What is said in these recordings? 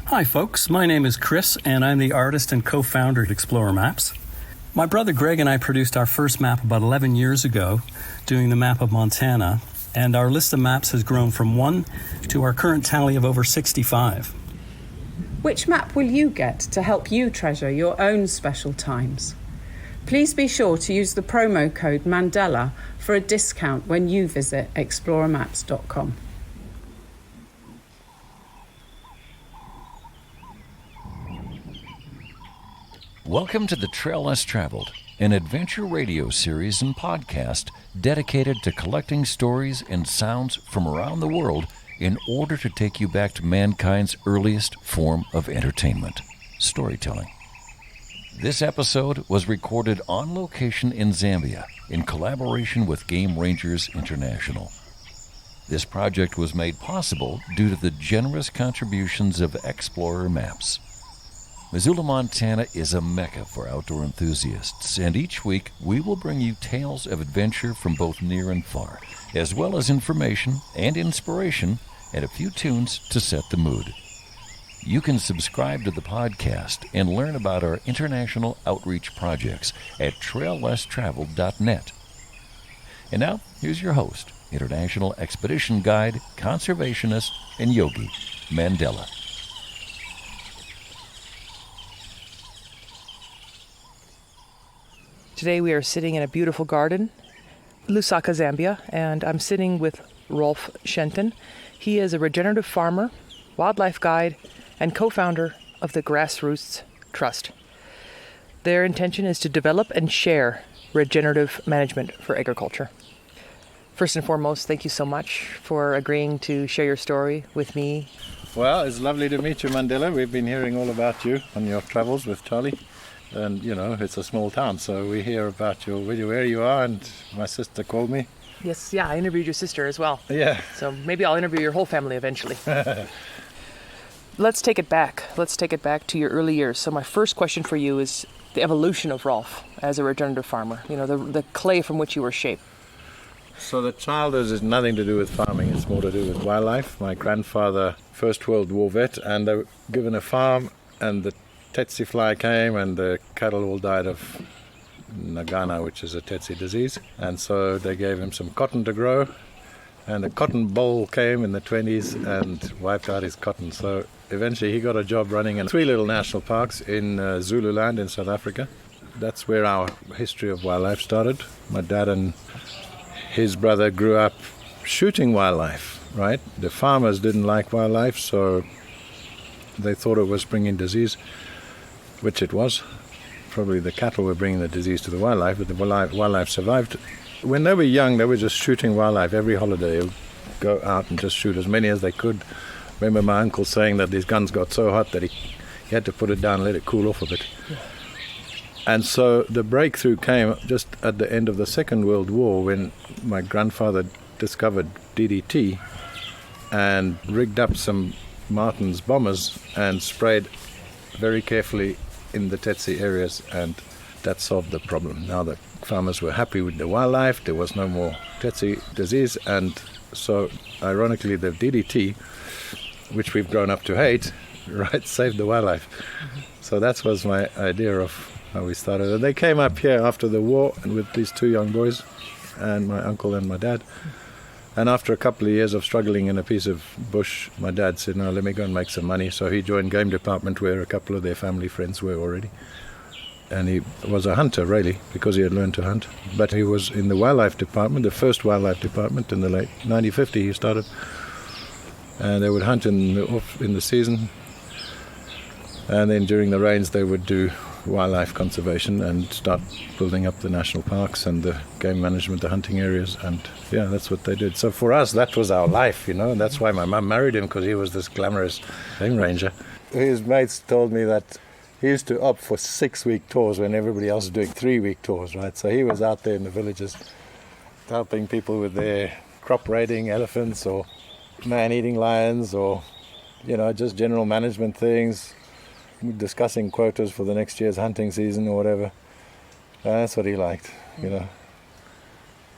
Hi folks, my name is Chris and I'm the artist and co-founder at Explorer Maps. My brother Greg and I produced our first map about 11 years ago, doing the map of Montana, and our list of maps has grown from 1 to our current tally of over 65. Which map will you get to help you treasure your own special times? Please be sure to use the promo code Mandela for a discount when you visit explorermaps.com. Welcome to the Trail Less Traveled, an adventure radio series and podcast dedicated to collecting stories and sounds from around the world in order to take you back to mankind's earliest form of entertainment, storytelling. This episode was recorded on location in Zambia in collaboration with Game Rangers International. This project was made possible due to the generous contributions of Explorer Maps. Missoula, Montana is a mecca for outdoor enthusiasts, and each week we will bring you tales of adventure from both near and far, as well as information and inspiration and a few tunes to set the mood. You can subscribe to the podcast and learn about our international outreach projects at traillesstraveled.net. And now, here's your host, international expedition guide, conservationist, and yogi, Mandela. Today we are sitting in a beautiful garden, Lusaka, Zambia, and I'm sitting with Rolf Shenton. He is a regenerative farmer, wildlife guide, and co-founder of the Grassroots Trust. Their intention is to develop and share regenerative management for agriculture. First and foremost, thank you so much for agreeing to share your story with me. Well, it's lovely to meet you, Mandela. We've been hearing all about you on your travels with Charlie. And, you know, it's a small town, so we hear about where you are, and my sister called me. Yes, yeah, I interviewed your sister as well. Yeah. So maybe I'll interview your whole family eventually. Let's take it back. Let's take it back to your early years. So my first question for you is the evolution of Rolf as a regenerative farmer, you know, the clay from which you were shaped. So the childhood is nothing to do with farming, it's more to do with wildlife. My grandfather, First World War vet, and they were given a farm, and the tsetse fly came and the cattle all died of Nagana, which is a tsetse disease. And so they gave him some cotton to grow, and the cotton boll came in the 20s and wiped out his cotton. So eventually he got a job running in 3 little national parks in Zululand in South Africa. That's where our history of wildlife started. My dad and his brother grew up shooting wildlife, right? The farmers didn't like wildlife, so they thought it was bringing disease, which it was. Probably the cattle were bringing the disease to the wildlife, but the wildlife survived. When they were young, they were just shooting wildlife every holiday. They would go out and just shoot as many as they could. Remember my uncle saying that his guns got so hot that he had to put it down and let it cool off a bit. Yeah. And so the breakthrough came just at the end of the Second World War, when my grandfather discovered DDT and rigged up some Martin's bombers and sprayed very carefully in the tsetse areas, and that solved the problem. Now the farmers were happy with the wildlife, there was no more tsetse disease, and so ironically the DDT, which we've grown up to hate, right, saved the wildlife. Mm-hmm. So that was my idea of how we started. And they came up here after the war and with these 2 young boys, and my uncle and my dad. And after a couple of years of struggling in a piece of bush, my dad said, no, let me go and make some money. So he joined game department, where a couple of their family friends were already. And he was a hunter, really, because he had learned to hunt. But he was in the wildlife department, the first wildlife department in the late 1950 he started. And they would hunt in the season. And then during the rains they would do wildlife conservation and start building up the national parks and the game management, the hunting areas, and yeah, that's what they did. So for us, that was our life, you know, and that's why my mum married him, because he was this glamorous game ranger. His mates told me that he used to opt for 6-week tours when everybody else was doing 3-week tours, right? So he was out there in the villages helping people with their crop raiding elephants or man-eating lions, or, you know, just general management things, discussing quotas for the next year's hunting season or whatever. That's what he liked, you know.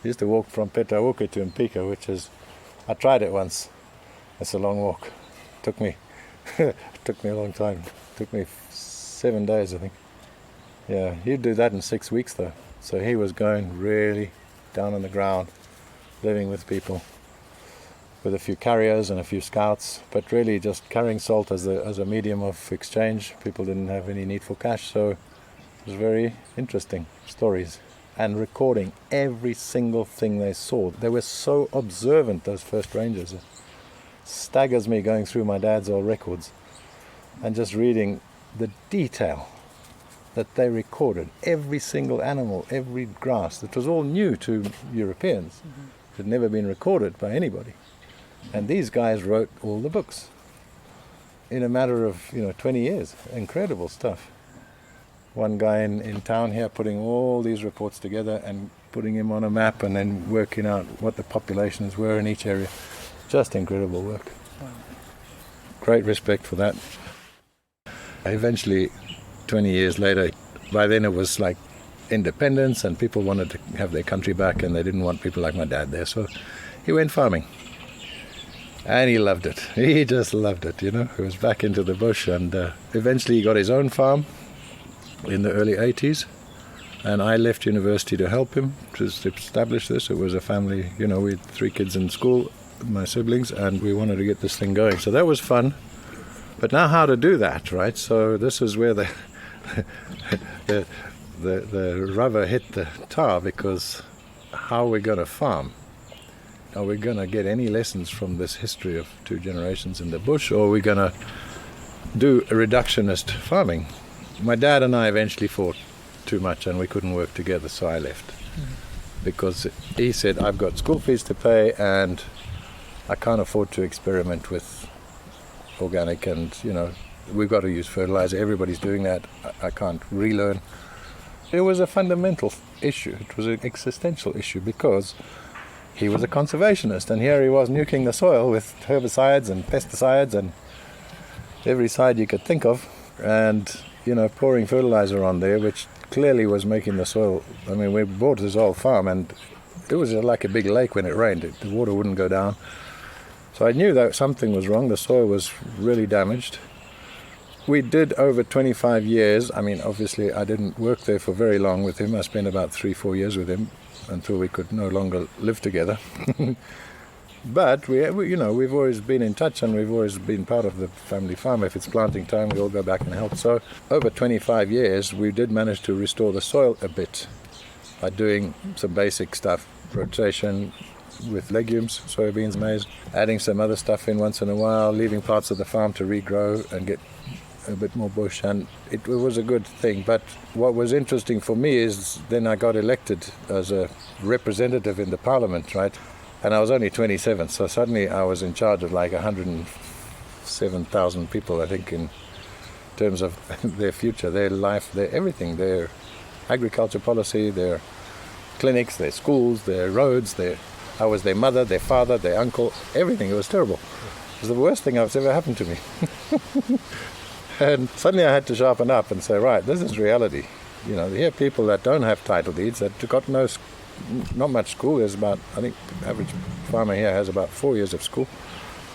He used to walk from Petauke to Mpika, which is, I tried it once. It's a long walk. It took me took me a long time. It took me 7 days, I think. Yeah, he'd do that in 6 weeks though. So he was going really down on the ground, living with people, with a few carriers and a few scouts, but really just carrying salt as a medium of exchange. People didn't have any need for cash, so it was very interesting stories. And recording every single thing they saw. They were so observant, those first rangers. It staggers me going through my dad's old records and just reading the detail that they recorded. Every single animal, every grass. It was all new to Europeans. It had never been recorded by anybody. And these guys wrote all the books in a matter of 20 years. Incredible stuff. One guy in town here putting all these reports together and putting them on a map and then working out what the populations were in each area. Just incredible work. Wow. Great respect for that. Eventually, 20 years later, by then it was like independence and people wanted to have their country back and they didn't want people like my dad there. So he went farming. And he loved it. He just loved it, He was back into the bush and eventually he got his own farm in the early 80s. And I left university to help him to establish this. It was a family, we had 3 kids in school, my siblings, and we wanted to get this thing going. So that was fun. But now how to do that, right? So this is where the rubber hit the tar, because how are we going to farm? Are we going to get any lessons from this history of 2 generations in the bush, or are we going to do a reductionist farming? My dad and I eventually fought too much and we couldn't work together, so I left. Because he said, I've got school fees to pay and I can't afford to experiment with organic and, we've got to use fertilizer. Everybody's doing that. I can't relearn. It was a fundamental issue. It was an existential issue because he was a conservationist and here he was nuking the soil with herbicides and pesticides and every side you could think of and, pouring fertilizer on there, which clearly was making the soil. I mean, we bought this old farm and it was like a big lake when it rained. The water wouldn't go down. So I knew that something was wrong. The soil was really damaged. We did over 25 years. I mean, obviously, I didn't work there for very long with him. I spent about 3-4 years with him until we could no longer live together. But we've always been in touch and we've always been part of the family farm. If it's planting time, we all go back and help. So over 25 years, we did manage to restore the soil a bit by doing some basic stuff, rotation with legumes, soybeans, maize, adding some other stuff in once in a while, leaving parts of the farm to regrow and get a bit more bush, and it was a good thing. But what was interesting for me is then I got elected as a representative in the parliament, right? And I was only 27, so suddenly I was in charge of like 107,000 people, I think, in terms of their future, their life, their everything, their agriculture policy, their clinics, their schools, their roads, I was their mother, their father, their uncle, everything. It was terrible. It was the worst thing that's ever happened to me. And suddenly I had to sharpen up and say, right, this is reality. Here are people that don't have title deeds, that got not much school. There's about, I think, the average farmer here has about 4 years of school.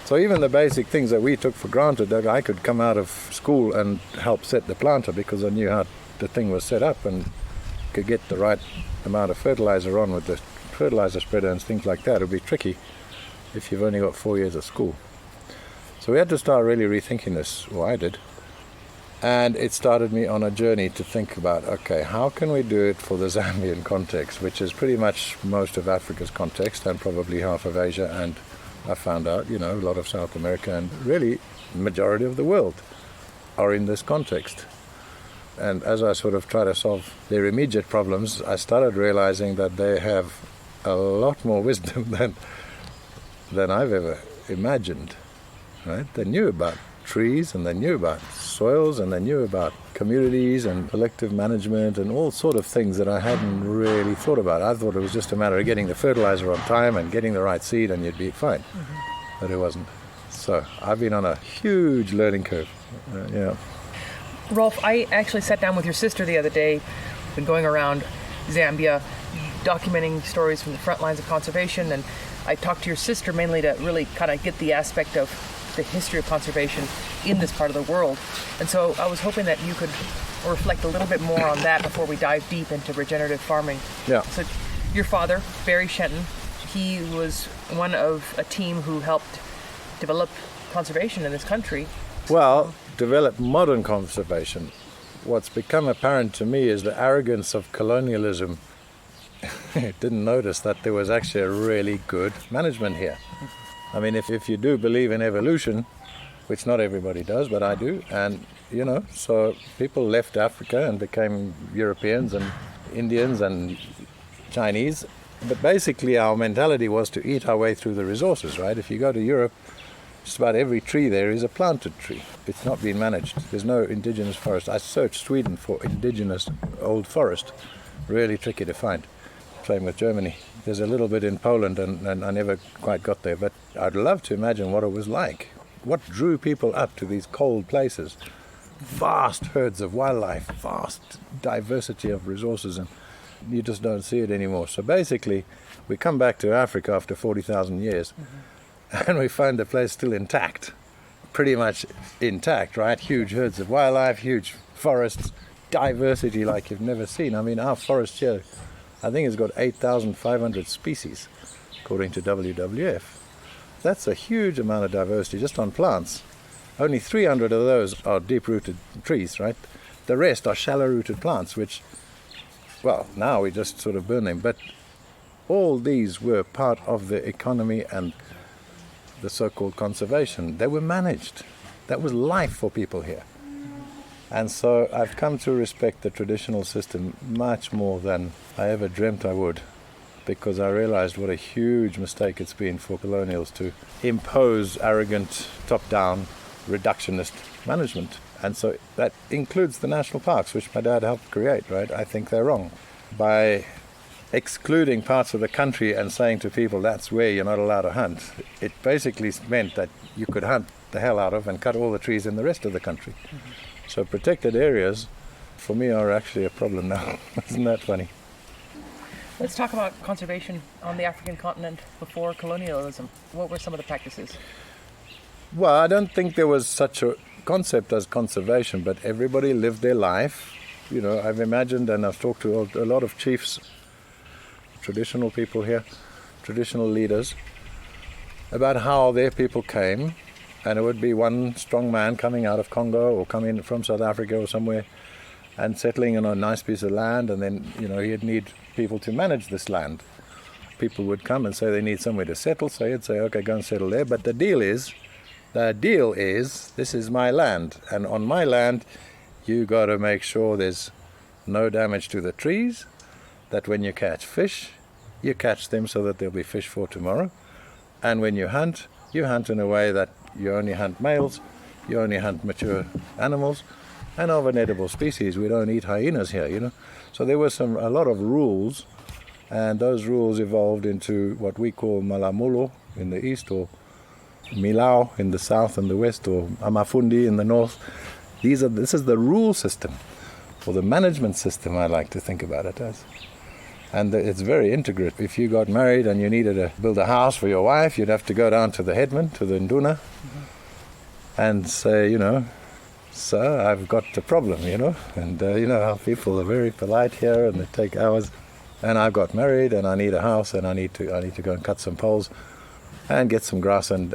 So even the basic things that we took for granted, that I could come out of school and help set the planter because I knew how the thing was set up and could get the right amount of fertilizer on with the fertilizer spreader and things like that. It would be tricky if you've only got 4 years of school. So we had to start really rethinking this, or I did. And it started me on a journey to think about, okay, how can we do it for the Zambian context, which is pretty much most of Africa's context and probably half of Asia, and I found out, a lot of South America, and really the majority of the world are in this context. And as I sort of try to solve their immediate problems, I started realizing that they have a lot more wisdom than I've ever imagined, right? They knew about trees and they knew about soils and they knew about communities and collective management and all sort of things that I hadn't really thought about. I thought it was just a matter of getting the fertilizer on time and getting the right seed and you'd be fine. But it wasn't. So I've been on a huge learning curve. Rolf, I actually sat down with your sister the other day, been going around Zambia, documenting stories from the front lines of conservation, and I talked to your sister mainly to really kind of get the aspect of the history of conservation in this part of the world. And so I was hoping that you could reflect a little bit more on that before we dive deep into regenerative farming. Yeah. So your father, Barry Shenton, he was one of a team who helped develop conservation in this country. Well, develop modern conservation. What's become apparent to me is the arrogance of colonialism. Didn't notice that there was actually a really good management here. I mean, if you do believe in evolution, which not everybody does, but I do, and so people left Africa and became Europeans and Indians and Chinese, but basically our mentality was to eat our way through the resources, right? If you go to Europe, just about every tree there is a planted tree. It's not been managed. There's no indigenous forest. I searched Sweden for indigenous old forest. Really tricky to find. Same with Germany. There's a little bit in Poland, and I never quite got there, but I'd love to imagine what it was like. What drew people up to these cold places? Vast herds of wildlife, vast diversity of resources, and you just don't see it anymore. So basically, we come back to Africa after 40,000 years, and we find the place still intact, pretty much intact, right? Huge herds of wildlife, huge forests, diversity like you've never seen. I mean, our forest here, I think it's got 8,500 species, according to WWF. That's a huge amount of diversity just on plants. Only 300 of those are deep-rooted trees, right? The rest are shallow-rooted plants, which, well, now we just sort of burn them. But all these were part of the economy and the so-called conservation. They were managed. That was life for people here. And so I've come to respect the traditional system much more than I ever dreamt I would, because I realized what a huge mistake it's been for colonials to impose arrogant, top-down, reductionist management. And so that includes the national parks, which my dad helped create, right? I think they're wrong. By excluding parts of the country and saying to people that's where you're not allowed to hunt, it basically meant that you could hunt the hell out of and cut all the trees in the rest of the country. So protected areas, for me, are actually a problem now. Isn't that funny? Let's talk about conservation on the African continent before colonialism. What were some of the practices? Well, I don't think there was such a concept as conservation, but everybody lived their life. I've imagined, and I've talked to a lot of chiefs, traditional people here, traditional leaders, about how their people came. And it would be one strong man coming out of Congo or coming from South Africa or somewhere and settling on a nice piece of land, and then, he'd need people to manage this land. People would come and say they need somewhere to settle, so he'd say, okay, go and settle there. But the deal is, this is my land, and on my land, you got to make sure there's no damage to the trees, that when you catch fish, you catch them so that there'll be fish for tomorrow. And when you hunt in a way that you only hunt males, you only hunt mature animals, and of an edible species. We don't eat hyenas here, So there were a lot of rules, and those rules evolved into what we call Malamulo in the east, or Milau in the south and the west, or Amafundi in the north. This is the rule system, or the management system, I like to think about it as. And it's very integrative. If you got married and you needed to build a house for your wife, you'd have to go down to the headman, to the nduna, and say, sir, I've got a problem, And you know how people are very polite here, and they take hours. And I've got married, and I need a house, and I need to go and cut some poles and get some grass and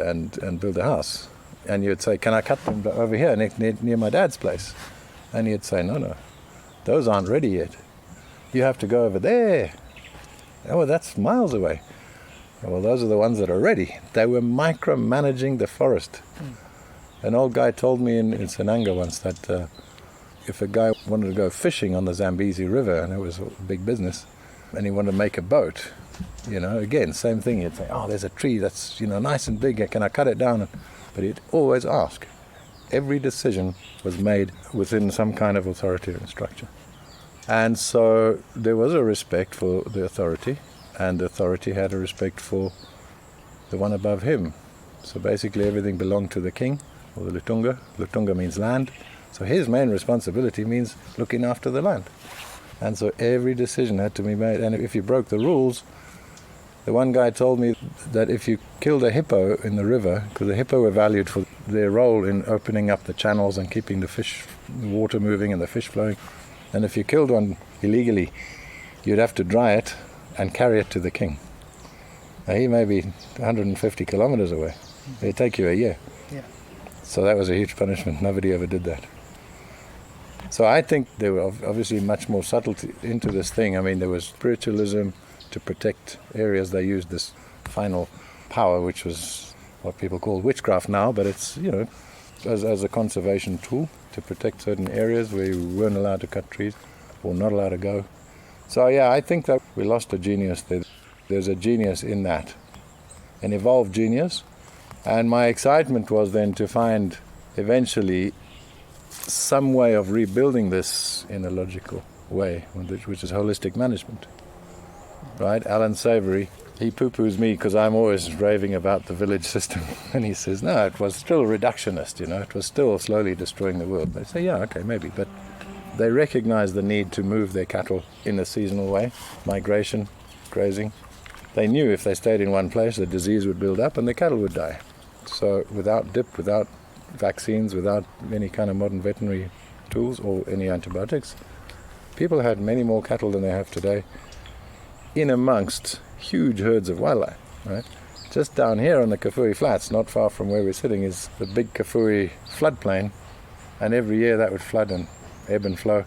build a house. And you'd say, can I cut them over here near my dad's place? And he'd say, no, those aren't ready yet. You have to go over there. Oh, that's miles away. Well, those are the ones that are ready. They were micromanaging the forest. An old guy told me in Senanga once that if a guy wanted to go fishing on the Zambezi River, and it was a big business, and he wanted to make a boat, again, same thing. He'd say, oh, there's a tree that's, nice and big. Can I cut it down? But he'd always ask. Every decision was made within some kind of authoritarian structure. And so there was a respect for the authority, and the authority had a respect for the one above him. So basically everything belonged to the king, or the Lutunga. Lutunga means land. So his main responsibility means looking after the land. And so every decision had to be made. And if you broke the rules, The one guy told me that if you killed a hippo in the river, because the hippo were valued for their role in opening up the channels and keeping the water moving and the fish flowing, and if you killed one illegally, you'd have to dry it and carry it to the king. Now, he may be 150 kilometers away. It'd take you a year. Yeah. So that was a huge punishment. Nobody ever did that. So I think there were obviously much more subtlety into this thing. I mean, there was spiritualism to protect areas. They used this final power, which was what people call witchcraft now, but it's, as a conservation tool to protect certain areas where you weren't allowed to cut trees or not allowed to go. So yeah, I think that we lost a genius there. There's a genius in that, an evolved genius. And my excitement was then to find eventually some way of rebuilding this in a logical way, which is holistic management. Right? Alan Savory, he poo-poos me because I'm always raving about the village system. And he says, no, it was still reductionist, it was still slowly destroying the world. They say, yeah, okay, maybe. But they recognize the need to move their cattle in a seasonal way, migration, grazing. They knew if they stayed in one place, the disease would build up and the cattle would die. So without DIP, without vaccines, without any kind of modern veterinary tools or any antibiotics, people had many more cattle than they have today in amongst huge herds of wildlife, right? Just down here on the Kafue Flats, not far from where we're sitting, is the big Kafue floodplain, and every year that would flood and ebb and flow.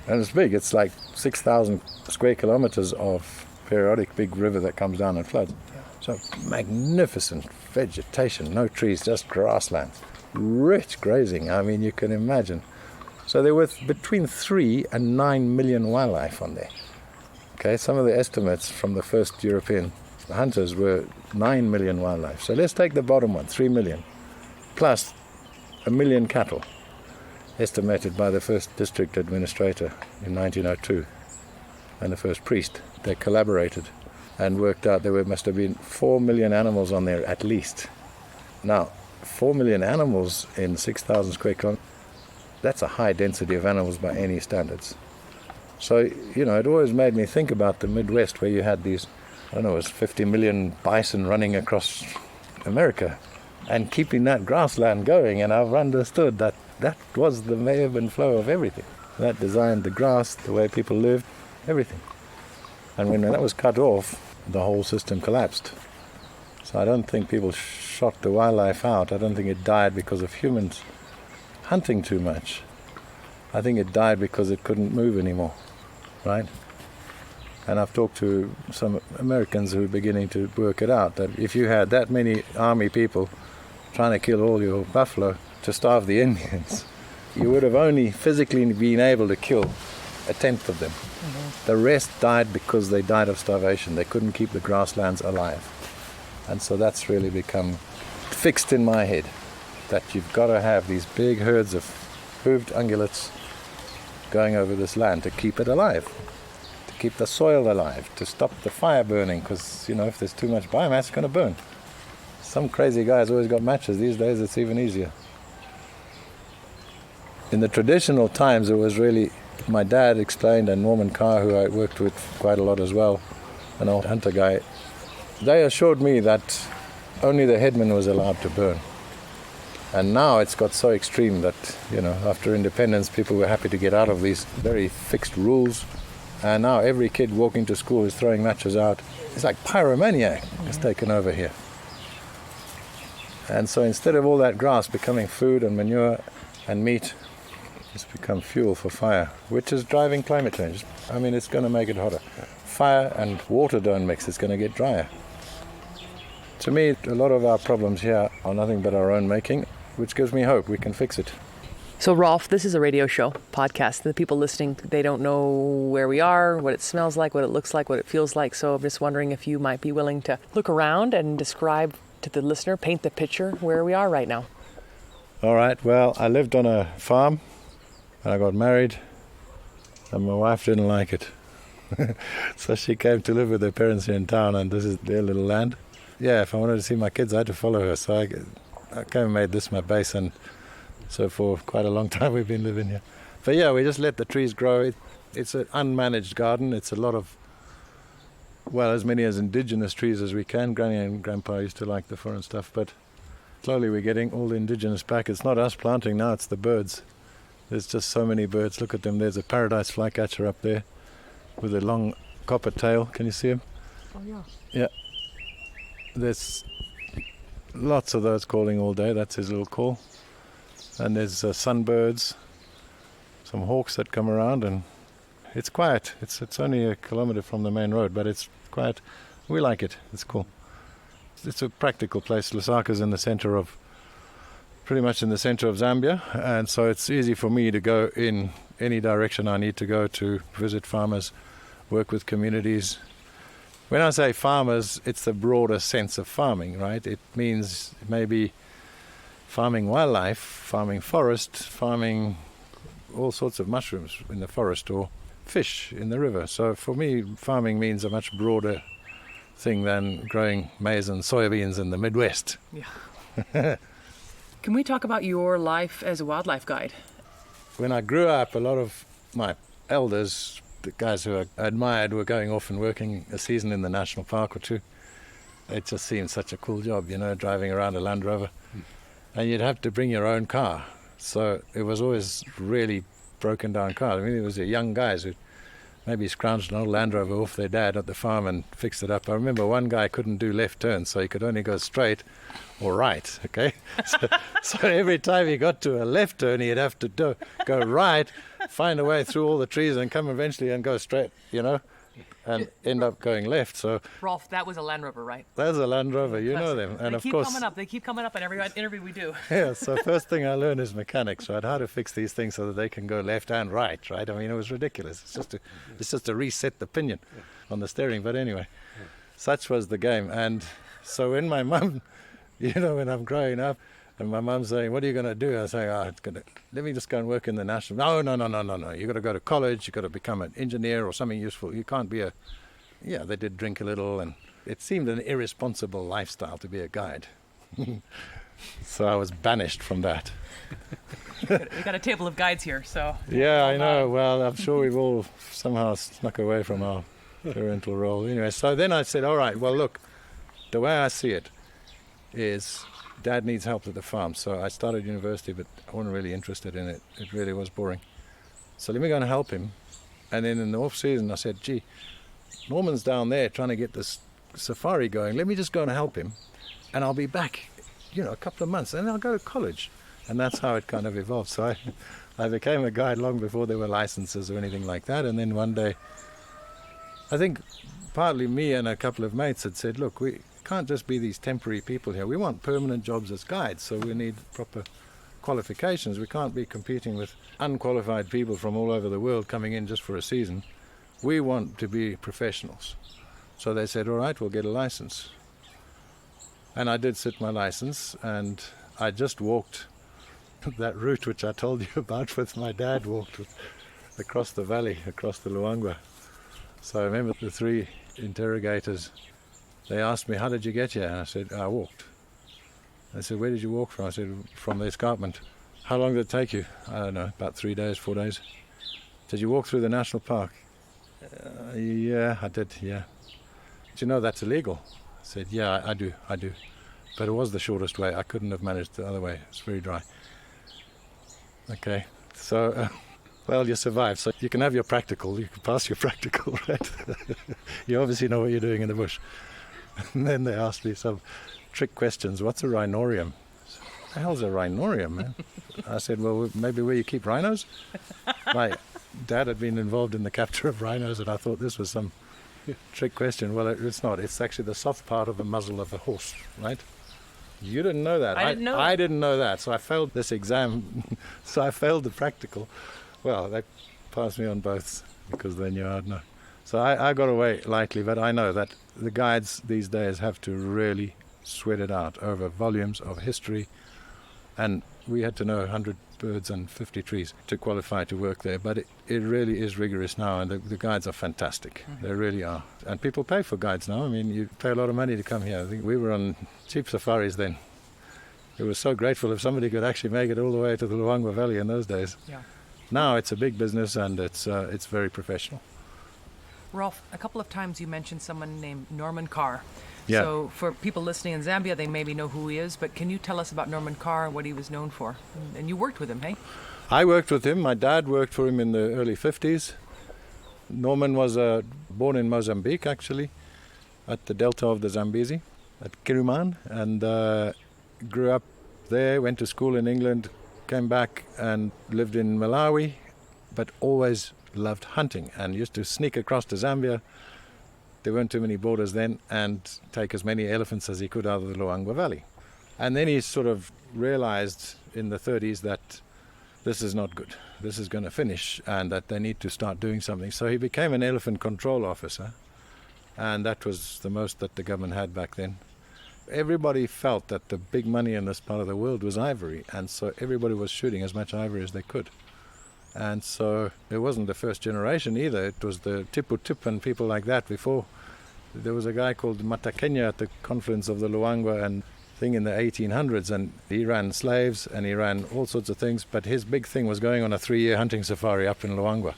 And it's big, it's like 6,000 square kilometers of periodic big river that comes down and floods. So magnificent vegetation, no trees, just grasslands, rich grazing, I mean, you can imagine. So there were between 3 and 9 million wildlife on there. Okay, some of the estimates from the first European hunters were 9 million wildlife. So let's take the bottom one, 3 million, plus 1 million cattle, estimated by the first district administrator in 1902, and the first priest. They collaborated and worked out there must have been 4 million animals on there at least. Now, 4 million animals in 6,000 square kilometers, that's a high density of animals by any standards. So, it always made me think about the Midwest where you had these, it was 50 million bison running across America and keeping that grassland going. And I've understood that was the ebb and flow of everything. That designed the grass, the way people lived, everything. And when that was cut off, the whole system collapsed. So I don't think people shot the wildlife out. I don't think it died because of humans hunting too much. I think it died because it couldn't move anymore, right? And I've talked to some Americans who are beginning to work it out, that if you had that many army people trying to kill all your buffalo to starve the Indians, you would have only physically been able to kill 1/10 of them. Mm-hmm. The rest died because they died of starvation. They couldn't keep the grasslands alive. And so that's really become fixed in my head, that you've got to have these big herds of hooved ungulates going over this land to keep it alive, to keep the soil alive, to stop the fire burning, because, if there's too much biomass, it's going to burn. Some crazy guy's always got matches. These days it's even easier. In the traditional times, it was really, my dad explained, and Norman Carr, who I worked with quite a lot as well, an old hunter guy, they assured me that only the headman was allowed to burn. And now it's got so extreme that, after independence, people were happy to get out of these very fixed rules. And now every kid walking to school is throwing matches out. It's like pyromaniac has taken over here. And so instead of all that grass becoming food and manure and meat, it's become fuel for fire, which is driving climate change. I mean, it's going to make it hotter. Fire and water don't mix, it's going to get drier. To me, a lot of our problems here are nothing but our own making, which gives me hope we can fix it. So, Rolf, this is a radio show, podcast. The people listening, they don't know where we are, what it smells like, what it looks like, what it feels like. So I'm just wondering if you might be willing to look around and describe to the listener, paint the picture where we are right now. All right. Well, I lived on a farm and I got married and my wife didn't like it. So she came to live with her parents here in town, and this is their little land. Yeah, if I wanted to see my kids, I had to follow her. So I came and made this my base, and so for quite a long time we've been living here. But yeah, we just let the trees grow. It's an unmanaged garden. It's a lot of well, as many as indigenous trees as we can. Granny and Grandpa used to like the foreign stuff, but slowly we're getting all the indigenous back. It's not us planting now, it's the birds. There's just so many birds. Look at them. There's a paradise flycatcher up there with a long copper tail. Can you see him? Oh, yeah. Yeah. There's lots of those calling all day. That's his little call. And there's sunbirds, some hawks that come around, and it's quiet. It's only a kilometre from the main road, but it's quiet. We like it. It's cool. It's a practical place. Lusaka's in the centre of, pretty much in the centre of Zambia, and so it's easy for me to go in any direction I need to go to visit farmers, work with communities. When I say farmers, it's the broader sense of farming, right? It means maybe farming wildlife, farming forest, farming all sorts of mushrooms in the forest, or fish in the river. So for me, farming means a much broader thing than growing maize and soybeans in the Midwest. Yeah. Can we talk about your life as a wildlife guide? When I grew up, a lot of my elders, the guys who I admired, were going off and working a season in the national park or two. It just seemed such a cool job, driving around a Land Rover. And you'd have to bring your own car. So it was always really broken down cars. I mean, it was the young guys who maybe scrounged an old Land Rover off their dad at the farm and fixed it up. I remember one guy couldn't do left turns, so he could only go straight or right, okay? So every time he got to a left turn, he'd have to go right, find a way through all the trees and come eventually and go straight, and end up going left. So Rolf, that was a Land Rover, right? that's a Land Rover, you know them. And They of keep course, coming up. They keep coming up in every interview we do. yeah, so first thing I learned is mechanics, right? How to fix these things so that they can go left and right, right? I mean, it was ridiculous. It's just to reset the pinion on the steering. But anyway, such was the game. And so when my mum, when I'm growing up, and my mum's saying, "What are you going to do?" I say, "Let me just go and work in the national." No. You got to go to college. You got to become an engineer or something useful. You can't be they did drink a little, and it seemed an irresponsible lifestyle to be a guide. So I was banished from that. We got a table of guides here, so. Yeah, I know. Well, I'm sure we've all somehow snuck away from our parental role. Anyway, so then I said, all right, well, look, the way I see it is Dad needs help at the farm. So I started university, but I wasn't really interested in it. It really was boring. So let me go and help him. And then in the off-season, I said, gee, Norman's down there trying to get this safari going. Let me just go and help him, and I'll be back, a couple of months, and then I'll go to college. And that's how it kind of evolved. So I became a guide long before there were licenses or anything like that. And then one day, I think partly me and a couple of mates had said, look, we can't just be these temporary people here. We want permanent jobs as guides, so we need proper qualifications. We can't be competing with unqualified people from all over the world coming in just for a season. We want to be professionals. So they said, all right, we'll get a license. And I did sit my license, and I just walked that route which I told you about with my dad, walked across the valley, across the Luangwa. So I remember the three interrogators, they asked me, how did you get here? And I said, I walked. They said, where did you walk from? I said, from the escarpment. How long did it take you? I don't know, about 3 days, 4 days. Did you walk through the national park? Yeah, I did, yeah. Do you know that's illegal? I said, yeah, I do. But it was the shortest way. I couldn't have managed the other way. It's very dry. Okay, so, well, you survived. So you can have your practical. You can pass your practical, right? You obviously know what you're doing in the bush. And then they asked me some trick questions. What's a rhinorium? What the hell's a rhinorium, man? I said, well, maybe where you keep rhinos? My dad had been involved in the capture of rhinos, and I thought this was some trick question. Well, it's not. It's actually the soft part of the muzzle of a horse, right? You didn't know that. I didn't know that. So I failed this exam. So I failed the practical. Well, they passed me on both because they knew I'd know. So I got away lightly, but I know that the guides these days have to really sweat it out over volumes of history. And we had to know 100 birds and 50 trees to qualify to work there. But it really is rigorous now, and the guides are fantastic. Mm-hmm. They really are. And people pay for guides now. I mean, you pay a lot of money to come here. I think we were on cheap safaris then. It was so grateful if somebody could actually make it all the way to the Luangwa Valley in those days. Yeah. Now it's a big business, and it's very professional. Rolf, a couple of times you mentioned someone named Norman Carr. Yeah. So for people listening in Zambia, they maybe know who he is, but can you tell us about Norman Carr and what he was known for? And you worked with him, hey? I worked with him. My dad worked for him in the early 50s. Norman was born in Mozambique, actually, at the delta of the Zambezi, at Kiruman, and grew up there, went to school in England, came back and lived in Malawi, but always loved hunting and used to sneak across to Zambia. There weren't too many borders then, and take as many elephants as he could out of the Luangwa Valley. And then he sort of realized in the 30s that this is not good. This is going to finish, and that they need to start doing something. So he became an elephant control officer, and that was the most that the government had back then. Everybody felt that the big money in this part of the world was ivory, and so everybody was shooting as much ivory as they could. And so it wasn't the first generation either. It was the Tipu Tip and people like that before. There was a guy called Matakenya at the confluence of the Luangwa and thing in the 1800s, and he ran slaves and he ran all sorts of things, but his big thing was going on a 3-year hunting safari up in Luangwa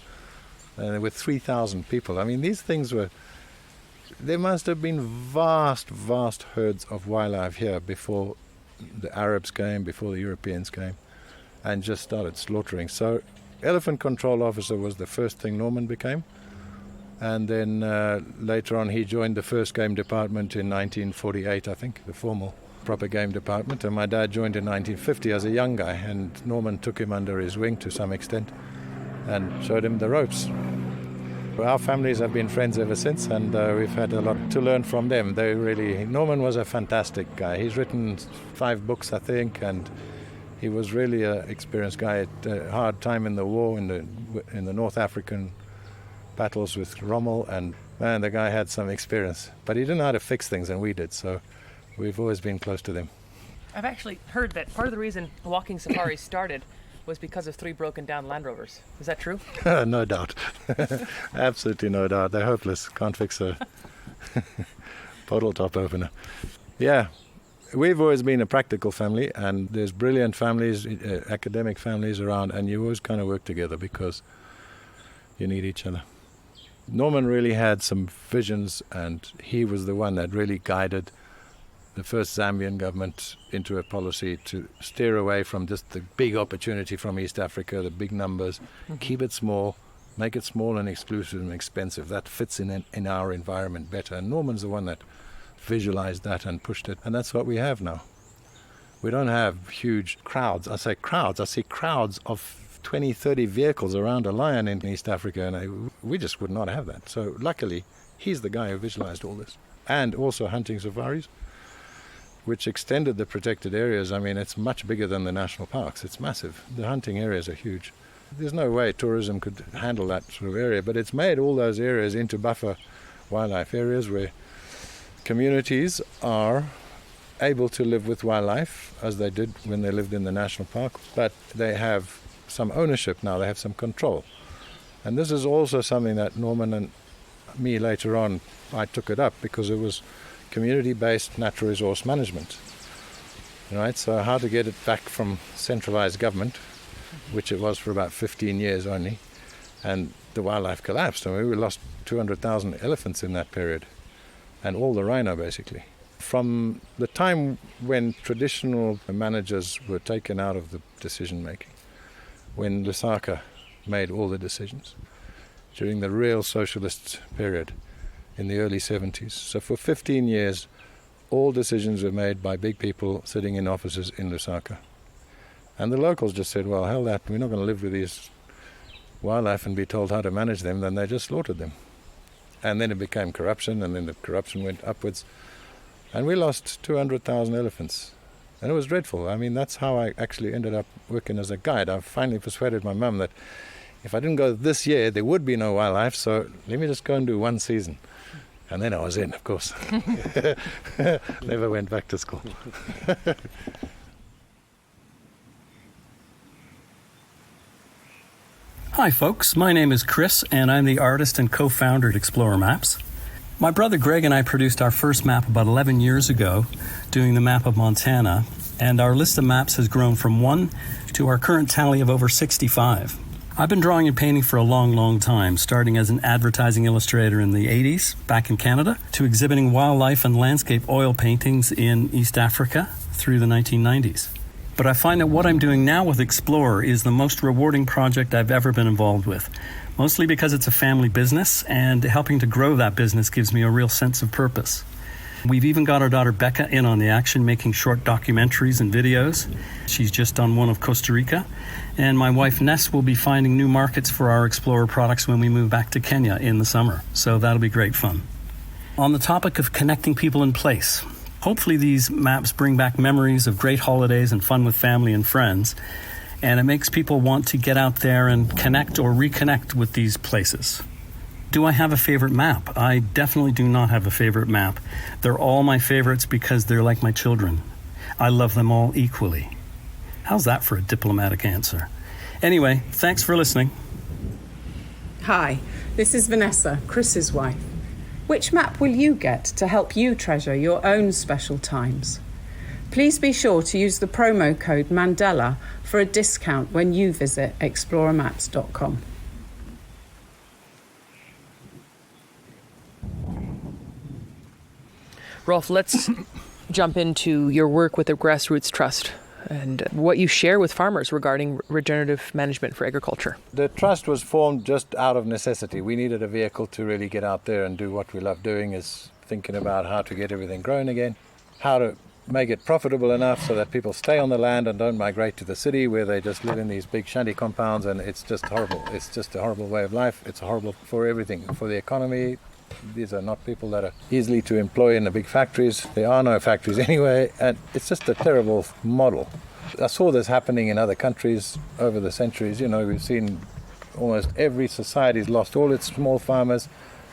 with 3,000 people. I mean, these things were... There must have been vast, vast herds of wildlife here before the Arabs came, before the Europeans came, and just started slaughtering. So elephant control officer was the first thing Norman became. And then later on he joined the first game department in 1948, I think, the formal proper game department. And my dad joined in 1950 as a young guy, and Norman took him under his wing to some extent and showed him the ropes. Our families have been friends ever since, and we've had a lot to learn from them. Norman was a fantastic guy. He's written 5 books, I think, and he was really an experienced guy. At a hard time in the war, in the North African battles with Rommel, and man, the guy had some experience. But he didn't know how to fix things, and we did, so we've always been close to them. I've actually heard that part of the reason walking safaris started was because of 3 broken down Land Rovers. Is that true? No doubt. Absolutely no doubt. They're hopeless. Can't fix a bottle top opener. Yeah. We've always been a practical family, and there's brilliant families, academic families around, and you always kind of work together because you need each other. Norman really had some visions, and he was the one that really guided the first Zambian government into a policy to steer away from just the big opportunity from East Africa, the big numbers, keep it small, make it small and exclusive and expensive. That fits in our environment better. And Norman's the one that visualized that and pushed it, and that's what we have now. We don't have huge crowds. I say crowds, I see crowds of 20, 30 vehicles around a lion in East Africa, and we just would not have that. So luckily, he's the guy who visualized all this. And also hunting safaris, which extended the protected areas. I mean, it's much bigger than the national parks. It's massive. The hunting areas are huge. There's no way tourism could handle that sort of area, but it's made all those areas into buffer wildlife areas where communities are able to live with wildlife as they did when they lived in the national park, but they have some ownership now, they have some control. And this is also something that Norman and me later on, I took it up because it was community-based natural resource management. Right? So how to get it back from centralized government, which it was for about 15 years only, and the wildlife collapsed. I mean, we lost 200,000 elephants in that period, and all the rhino basically. From the time when traditional managers were taken out of the decision-making, when Lusaka made all the decisions, during the real socialist period, in the early 70s. So for 15 years, all decisions were made by big people sitting in offices in Lusaka. And the locals just said, well, hell that, we're not going to live with these wildlife and be told how to manage them. Then they just slaughtered them. And then it became corruption, and then the corruption went upwards. And we lost 200,000 elephants. And it was dreadful. I mean, that's how I actually ended up working as a guide. I finally persuaded my mum that if I didn't go this year, there would be no wildlife, so let me just go and do one season. And then I was in, of course. Never went back to school. Hi folks, my name is Chris, and I'm the artist and co-founder at Explorer Maps. My brother Greg and I produced our first map about 11 years ago, doing the map of Montana, and our list of maps has grown from 1 to our current tally of over 65. I've been drawing and painting for a long, long time, starting as an advertising illustrator in the 80s back in Canada, to exhibiting wildlife and landscape oil paintings in East Africa through the 1990s. But I find that what I'm doing now with Explorer is the most rewarding project I've ever been involved with, mostly because it's a family business, and helping to grow that business gives me a real sense of purpose. We've even got our daughter Becca in on the action, making short documentaries and videos. She's just done one of Costa Rica. And my wife Ness will be finding new markets for our Explorer products when we move back to Kenya in the summer. So that'll be great fun. On the topic of connecting people in place, hopefully these maps bring back memories of great holidays and fun with family and friends. And it makes people want to get out there and connect or reconnect with these places. Do I have a favorite map? I definitely do not have a favorite map. They're all my favorites because they're like my children. I love them all equally. How's that for a diplomatic answer? Anyway, thanks for listening. Hi, this is Vanessa, Chris's wife. Which map will you get to help you treasure your own special times? Please be sure to use the promo code Mandela for a discount when you visit explorermaps.com. Rolf, let's jump into your work with the Grassroots Trust and what you share with farmers regarding regenerative management for agriculture. The trust was formed just out of necessity. We needed a vehicle to really get out there and do what we love doing, is thinking about how to get everything growing again, how to make it profitable enough so that people stay on the land and don't migrate to the city where they just live in these big shanty compounds, and it's just horrible. It's just a horrible way of life. It's horrible for everything, for the economy. These are not people that are easily to employ in the big factories. There are no factories anyway, and it's just a terrible model. I saw this happening in other countries over the centuries. You know, we've seen almost every society's lost all its small farmers,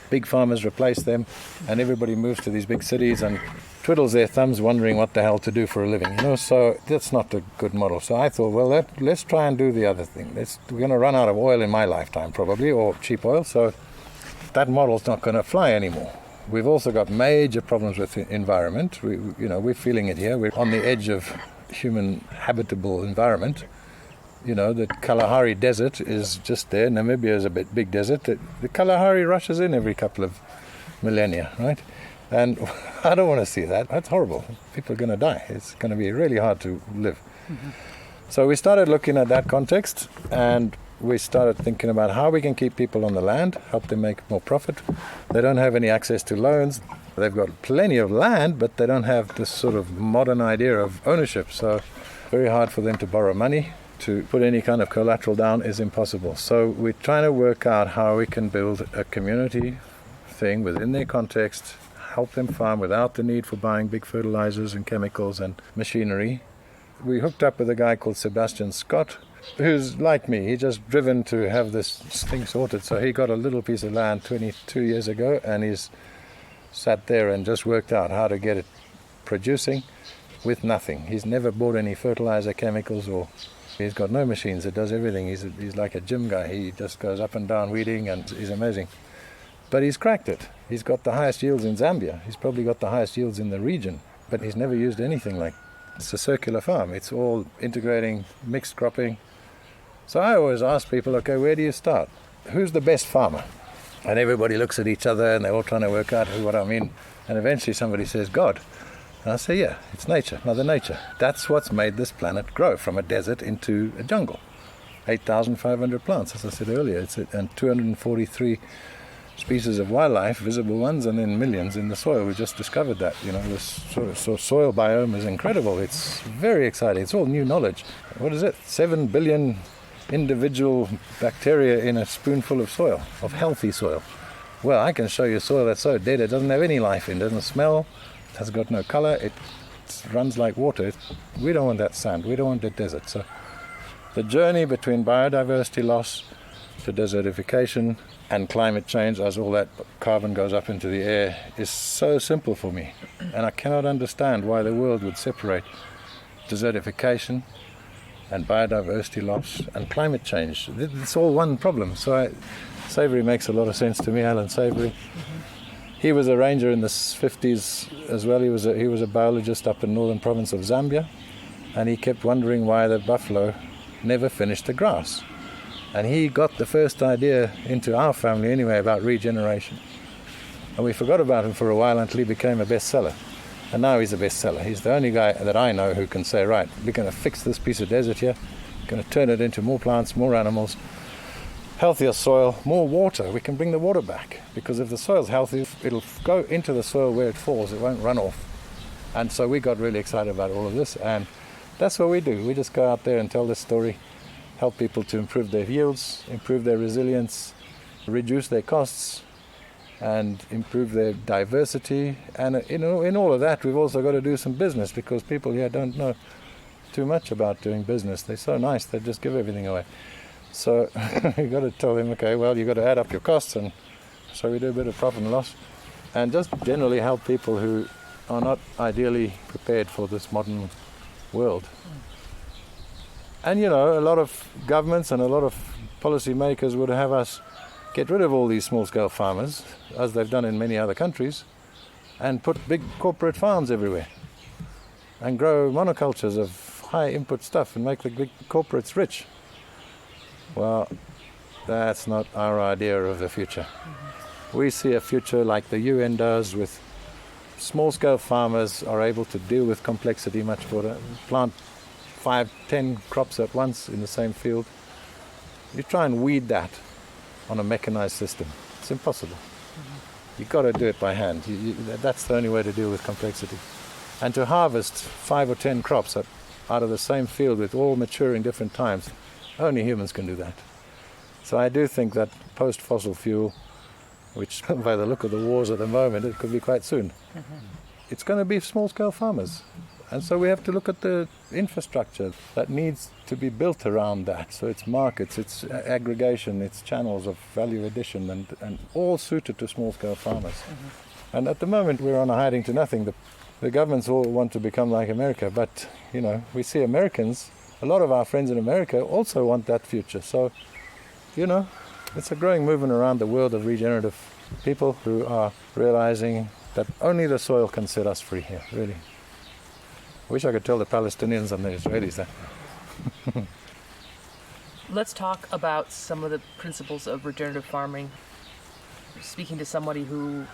big farmers replace them, and everybody moves to these big cities and twiddles their thumbs wondering what the hell to do for a living, you know. So that's not a good model. So I thought, well, let's try and do the other thing. We're going to run out of oil in my lifetime probably, or cheap oil, so that model's not going to fly anymore. We've also got major problems with the environment. We're feeling it here. We're on the edge of human habitable environment. You know, the Kalahari Desert is just there. Namibia is a big desert. The Kalahari rushes in every couple of millennia, right? And I don't want to see that. That's horrible. People are going to die. It's going to be really hard to live. Mm-hmm. So we started looking at that context, and we started thinking about how we can keep people on the land, help them make more profit. They don't have any access to loans. They've got plenty of land, but they don't have this sort of modern idea of ownership. So very hard for them to borrow money. To put any kind of collateral down is impossible. So we're trying to work out how we can build a community thing within their context, help them farm without the need for buying big fertilizers and chemicals and machinery. We hooked up with a guy called Sebastian Scott, who's like me. He's just driven to have this thing sorted. So he got a little piece of land 22 years ago, and he's sat there and just worked out how to get it producing with nothing. He's never bought any fertilizer, chemicals, or he's got no machines. It does everything. He's like a gym guy. He just goes up and down weeding, and he's amazing. But he's cracked it. He's got the highest yields in Zambia. He's probably got the highest yields in the region, but he's never used anything like. It's a circular farm. It's all integrating, mixed cropping. So I always ask people, okay, where do you start? Who's the best farmer? And everybody looks at each other and they're all trying to work out what I mean. And eventually somebody says, God. And I say, yeah, it's nature, Mother Nature. That's what's made this planet grow from a desert into a jungle. 8,500 plants, as I said earlier, and 243 species of wildlife, visible ones, and then millions in the soil. We just discovered that. You know, this sort of soil biome is incredible. It's very exciting. It's all new knowledge. What is it? 7 billion individual bacteria in a spoonful of soil, of healthy soil. Well, I can show you soil that's so dead it doesn't have any life in it. Doesn't smell, has got no color, it runs like water. We don't want that sand. We don't want that desert. So the journey between biodiversity loss to desertification and climate change, as all that carbon goes up into the air, is so simple for me. And I cannot understand why the world would separate desertification and biodiversity loss and climate change. It's all one problem. So Savory makes a lot of sense to me, Alan Savory. He was a ranger in the 50s as well. He was a biologist up in northern province of Zambia, and he kept wondering why the buffalo never finished the grass. And he got the first idea into our family anyway about regeneration. And we forgot about him for a while until he became a bestseller. And now he's a bestseller. He's the only guy that I know who can say, right, we're going to fix this piece of desert here, going to turn it into more plants, more animals, healthier soil, more water. We can bring the water back, because if the soil's healthy, it'll go into the soil where it falls. It won't run off. And so we got really excited about all of this, and that's what we do. We just go out there and tell this story, help people to improve their yields, improve their resilience, reduce their costs, and improve their diversity. And in all of that, we've also got to do some business, because people here don't know too much about doing business. They're so nice, they just give everything away. So you've got to tell them, okay, well, you've got to add up your costs, and so we do a bit of profit and loss, and just generally help people who are not ideally prepared for this modern world. And a lot of governments and a lot of policy makers would have us get rid of all these small-scale farmers, as they've done in many other countries, and put big corporate farms everywhere, and grow monocultures of high input stuff and make the big corporates rich. Well, that's not our idea of the future. We see a future like the UN does, with small-scale farmers are able to deal with complexity much better, plant 5-10 crops at once in the same field. You try and weed that on a mechanized system, it's impossible. You've got to do it by hand. That's the only way to deal with complexity. And to harvest 5 or 10 crops out of the same field with all maturing different times, only humans can do that. So I do think that post-fossil fuel, which by the look of the wars at the moment, it could be quite soon, it's going to be small-scale farmers. And so we have to look at the infrastructure that needs to be built around that. So it's markets, it's aggregation, it's channels of value addition, and all suited to small-scale farmers. And at the moment we're on a hiding to nothing. The governments all want to become like America, but we see Americans, a lot of our friends in America also want that future. So, it's a growing movement around the world of regenerative people who are realizing that only the soil can set us free here, really. I wish I could tell the Palestinians and the Israelis that. Let's talk about some of the principles of regenerative farming. Speaking to somebody who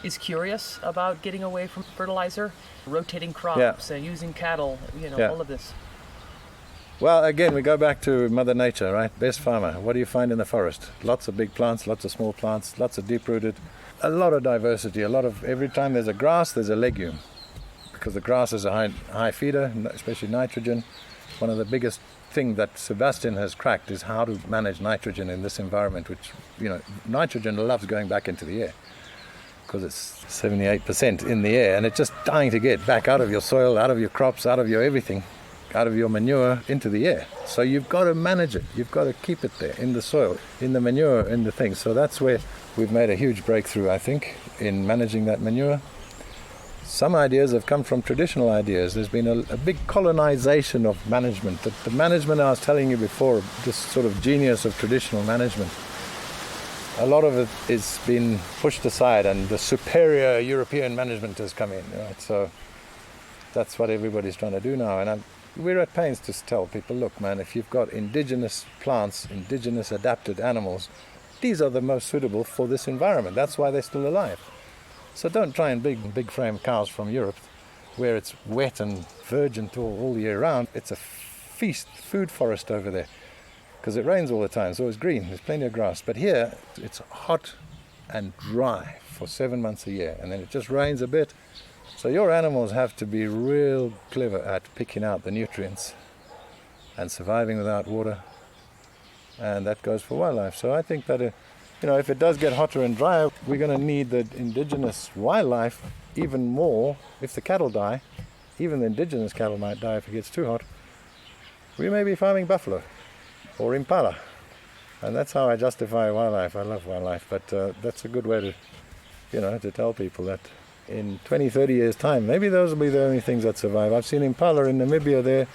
is curious about getting away from fertilizer, rotating crops, and using cattle, all of this. Well, again, we go back to Mother Nature, right? Best farmer. What do you find in the forest? Lots of big plants, lots of small plants, lots of deep-rooted, a lot of diversity, every time there's a grass, there's a legume. Because the grass is a high feeder, especially nitrogen. One of the biggest things that Sebastian has cracked is how to manage nitrogen in this environment, which, nitrogen loves going back into the air, because it's 78% in the air, and it's just dying to get back out of your soil, out of your crops, out of your everything, out of your manure into the air. So you've got to manage it. You've got to keep it there in the soil, in the manure, in the things. So that's where we've made a huge breakthrough, I think, in managing that manure. Some ideas have come from traditional ideas. There's been a big colonization of management. The management I was telling you before, this sort of genius of traditional management, a lot of it is been pushed aside, and the superior European management has come in. Right? So that's what everybody's trying to do now. And we're at pains to tell people, look, man, if you've got indigenous plants, indigenous adapted animals, these are the most suitable for this environment. That's why they're still alive. So don't try and big frame cows from Europe, where it's wet and virgin all year round. It's a feast, food forest over there, because it rains all the time, so it's green, there's plenty of grass. But here, it's hot and dry for 7 months a year, and then it just rains a bit. So your animals have to be real clever at picking out the nutrients and surviving without water, and that goes for wildlife. So I think that if it does get hotter and drier, we're going to need the indigenous wildlife even more. If the cattle die, even the indigenous cattle might die if it gets too hot. We may be farming buffalo or impala, and that's how I justify wildlife. I love wildlife, but that's a good way to tell people that in 20, 30 years' time, maybe those will be the only things that survive. I've seen impala in Namibia there.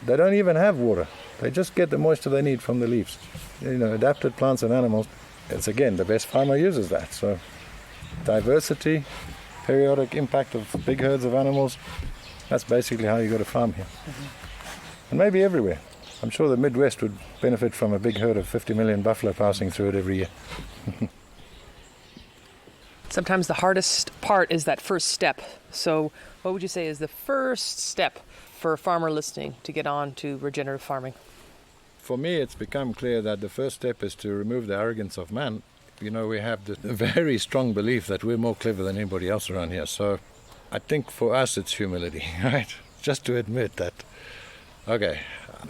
They don't even have water. They just get the moisture they need from the leaves. Adapted plants and animals. It's again, the best farmer uses that. So diversity, periodic impact of big herds of animals, that's basically how you got to farm here. And maybe everywhere. I'm sure the Midwest would benefit from a big herd of 50 million buffalo passing through it every year. Sometimes the hardest part is that first step. So what would you say is the first step for a farmer listening to get on to regenerative farming? For me, it's become clear that the first step is to remove the arrogance of man. You know, we have the very strong belief that we're more clever than anybody else around here. So I think for us it's humility, right? Just to admit that, okay,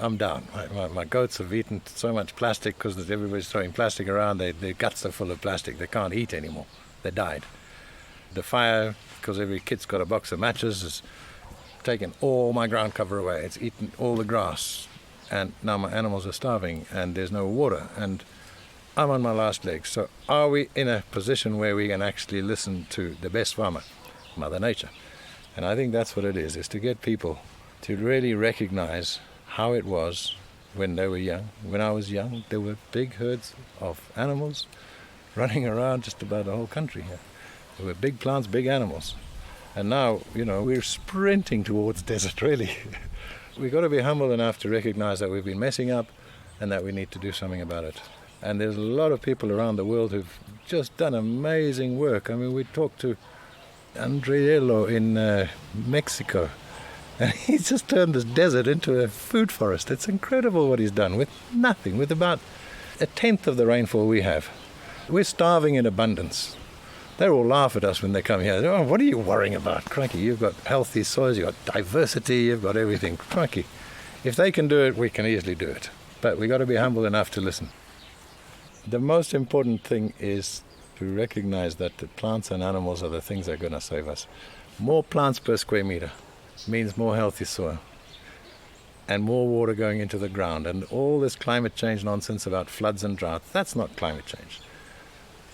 I'm down. My goats have eaten so much plastic because everybody's throwing plastic around. Their guts are full of plastic. They can't eat anymore. They died. The fire, because every kid's got a box of matches, has taken all my ground cover away. It's eaten all the grass. And now my animals are starving and there's no water. And I'm on my last legs. So are we in a position where we can actually listen to the best farmer, Mother Nature? And I think that's what it is to get people to really recognize how it was when they were young. When I was young, there were big herds of animals running around just about the whole country here. There were big plants, big animals. And now, you know, we're sprinting towards desert, really. We've got to be humble enough to recognize that we've been messing up and that we need to do something about it. And there's a lot of people around the world who've just done amazing work. I mean, we talked to Andriello in Mexico, and he's just turned this desert into a food forest. It's incredible what he's done with nothing, with about 1/10 of the rainfall we have. We're starving in abundance. They all laugh at us when they come here. Oh, what are you worrying about? Crikey, you've got healthy soils, you've got diversity, you've got everything. Crikey. If they can do it, we can easily do it. But we've got to be humble enough to listen. The most important thing is to recognize that the plants and animals are the things that are going to save us. More plants per square meter means more healthy soil and more water going into the ground. And all this climate change nonsense about floods and droughts, that's not climate change.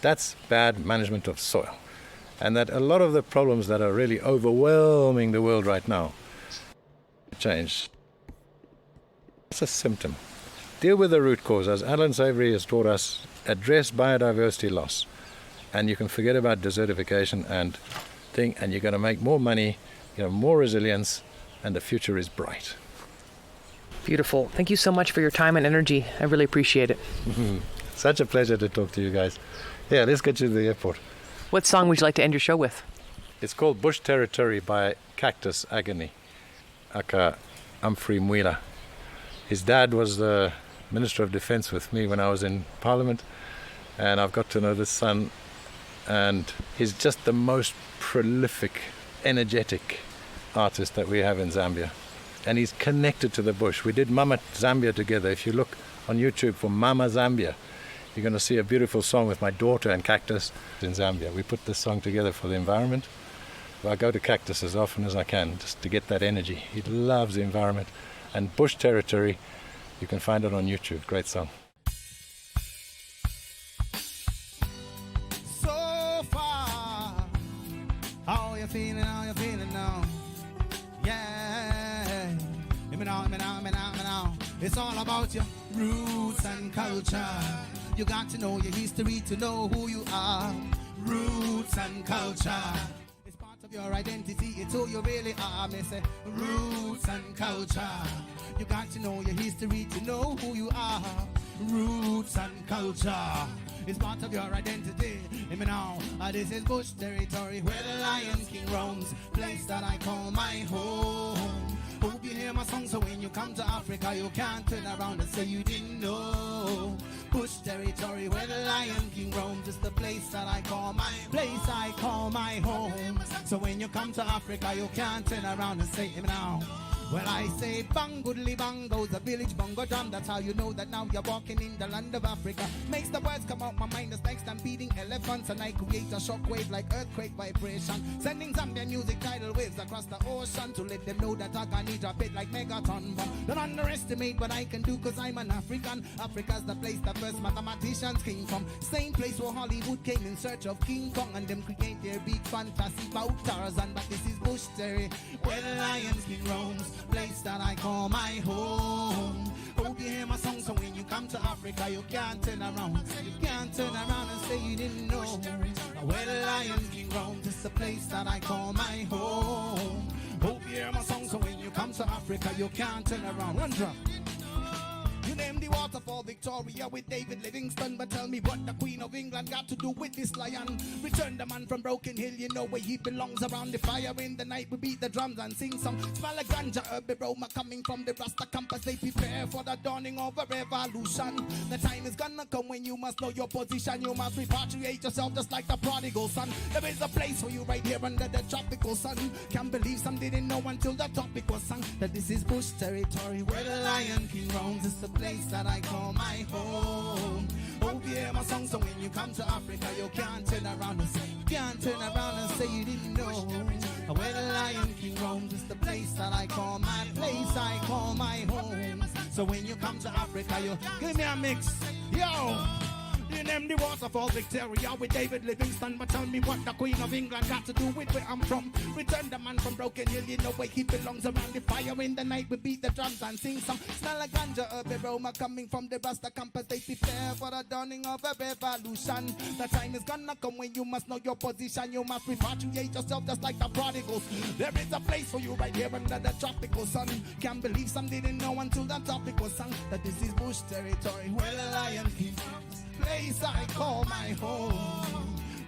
That's bad management of soil. And that a lot of the problems that are really overwhelming the world right now, change. It's a symptom. Deal with the root cause. As Alan Savory has taught us, address biodiversity loss. And you can forget about desertification and you're going to make more money, you know, more resilience, and the future is bright. Beautiful. Thank you so much for your time and energy. I really appreciate it. Such a pleasure to talk to you guys. Yeah, let's get you to the airport. What song would you like to end your show with? It's called Bush Territory by Cactus Agony, aka Humphrey Mwila. His dad was the Minister of Defence with me when I was in Parliament, and I've got to know this son, and he's just the most prolific, energetic artist that we have in Zambia. And he's connected to the bush. We did Mama Zambia together. If you look on YouTube for Mama Zambia, you're going to see a beautiful song with my daughter and Cactus in Zambia. We put this song together for the environment. I go to Cactus as often as I can just to get that energy. He loves the environment. And Bush Territory, you can find it on YouTube. Great song. So far, how you feeling now? Yeah, let me know. It's all about your roots and culture. You got to know your history to know who you are. Roots and culture. It's part of your identity. It's who you really are. Me say roots and culture. You got to know your history to know who you are. Roots and culture. It's part of your identity. Let me know. This is Bush Territory where the Lion King roams. Place that I call my home. Hope you hear my song, so when you come to Africa, you can't turn around and say you didn't know. Bush Territory where the Lion King roams is the place that I call my home. So when you come to Africa, you can't turn around and say him now. Well, I say bang, goodly bang goes the village bongo drum. That's how you know that now you're walking in the land of Africa. Makes the words come out my mind as next I'm beating elephants. And I create a shockwave like earthquake vibration. Sending Zambian music tidal waves across the ocean to let them know that I can need a bit like megaton bomb. Don't underestimate what I can do cause I'm an African. Africa's the place the first mathematicians came from. Same place where Hollywood came in search of King Kong. And them create their big fantasy about Tarzan. But this is Bush Terry where the Lions King roams. Place that I call my home. Hope you hear my song, so when you come to Africa, you can't turn around. You can't turn around and say you didn't know. Where the Lion King roams, it's the place that I call my home. Hope you hear my song, so when you come to Africa, you can't turn around. One drop. You name the waterfall Victoria with David Livingstone, but tell me what the Queen of England got to do with this lion. Return the man from Broken Hill, you know where he belongs. Around the fire in the night we beat the drums and sing some smell of ganja, herb aroma coming from the Rasta campus. They prepare for the dawning of a revolution. The time is gonna come when you must know your position. You must repatriate yourself just like the prodigal son. There is a place for you right here under the tropical sun. Can't believe some didn't know until the topic was sung, that this is bush territory where the Lion King roams. It's the place that I call my home. Oh yeah, my song, so when you come to Africa, you can't turn around and say, you didn't know. Where the Lion King roams, it's the place that I call my place, I call my home. So when you come to Africa, you give me a mix, yo. You name the waterfall Victoria with David Livingstone, but tell me what the Queen of England got to do with where I'm from. Return the man from Broken Hill, you know where he belongs. Around the fire in the night we beat the drums and sing some smell like ganja, herb aroma coming from the Rasta campus. They prepare for the dawning of a revolution. The time is gonna come when you must know your position. You must repatriate yourself just like the prodigals. There is a place for you right here under the tropical sun. Can't believe some didn't know until the topic was sung, that this is bush territory where the Lion King place I call my home.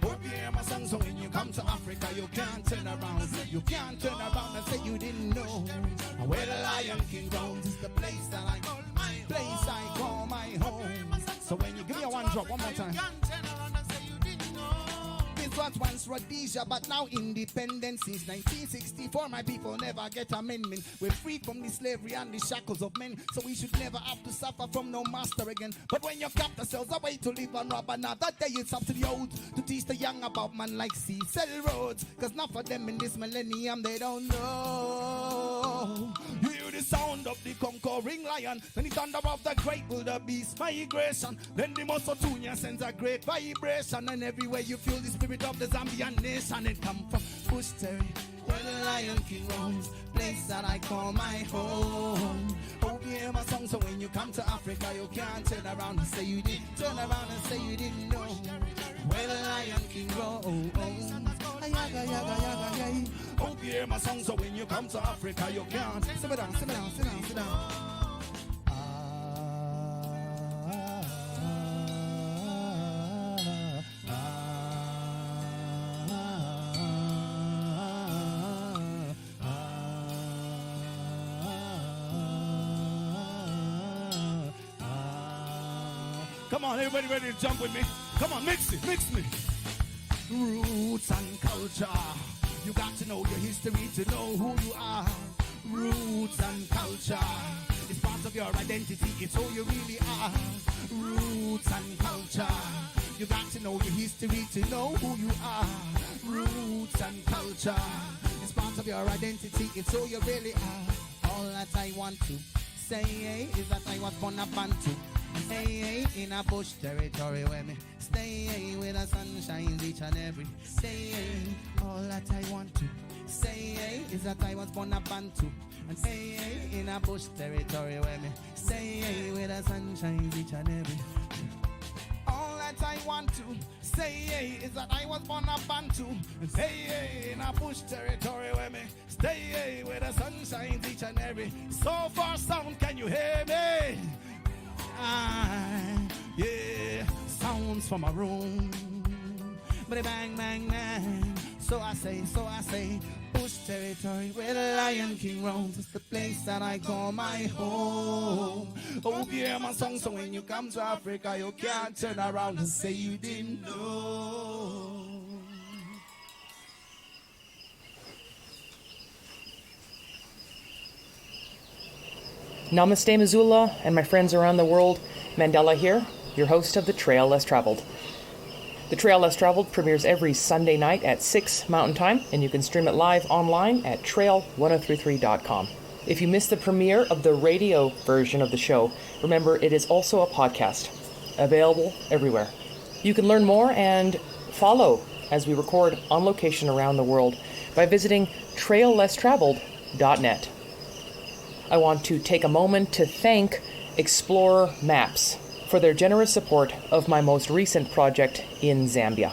Hope you hear my song, so when you come to Africa, you can't turn around. You can't turn around and say you didn't know. Where the Lion King roams is the place that I call my place I call my home. So when you give me a one drop, one more time. This was once Rhodesia, but now independent. Since 1964, my people never get amendment. We're freed from the slavery and the shackles of men, so we should never have to suffer from no master again. But when you cap yourselves away to live and rob another day, it's up to the old to teach the young about man like Cecil Rhodes. Cause not for them in this millennium, they don't know. You hear the sound of the conquering lion, then the thunder of the great wildebeest migration. Then the Mosotunia sends a great vibration, and everywhere you feel the spirit of the Zambian nation. It come from bush territory where the Lion King roams, place that I call my home. Hope you hear my song, so when you come to Africa, you can't turn around and say you did. Turn around and say you didn't know. Where the Lion King roams. Hope you hear my song, so when you come to Africa, you can't. Sit down, sit down, sit down, sit down. Come on, everybody ready to jump with me? Come on, mix it, mix me. Roots and culture. You got to know your history to know who you are. Roots and culture. It's part of your identity, it's who you really are. Roots and culture. You got to know your history to know who you are. Roots and culture. It's part of your identity, it's who you really are. All that I want to say is that I was born a Bantu. Hey, in a bush territory where me stay, where the sun shines each and every day. All that I want to say is that I was born a Bantu. And hey, in a bush territory where me stay, where the sun shines each and every. All that I want to say is that I was born a Bantu. And hey, in a bush territory where me stay, where the sun shines each and every. So far sound, can you hear me? Yeah, sounds from a room, but bang, bang, bang. So I say, bush territory where the Lion King roams. It's the place that I call my home. Oh yeah, my song, so when you come to Africa, you can't turn around and say you didn't know. Namaste, Missoula, and my friends around the world. Mandela here, your host of The Trail Less Traveled. The Trail Less Traveled premieres every Sunday night at 6 Mountain Time, and you can stream it live online at trail1033.com. If you missed the premiere of the radio version of the show, remember it is also a podcast, available everywhere. You can learn more and follow as we record on location around the world by visiting traillesstraveled.net. I want to take a moment to thank Explorer Maps for their generous support of my most recent project in Zambia.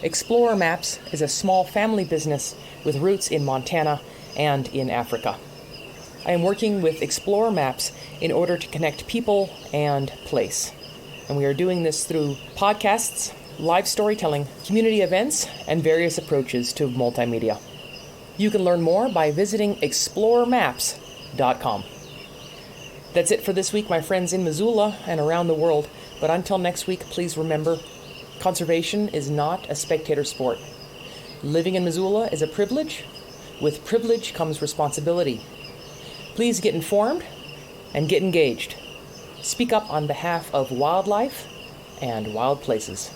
Explorer Maps is a small family business with roots in Montana and in Africa. I am working with Explorer Maps in order to connect people and place. And we are doing this through podcasts, live storytelling, community events, and various approaches to multimedia. You can learn more by visiting exploremaps.com. That's it for this week, my friends in Missoula and around the world. But until next week, please remember, conservation is not a spectator sport. Living in Missoula is a privilege. With privilege comes responsibility. Please get informed and get engaged. Speak up on behalf of wildlife and wild places.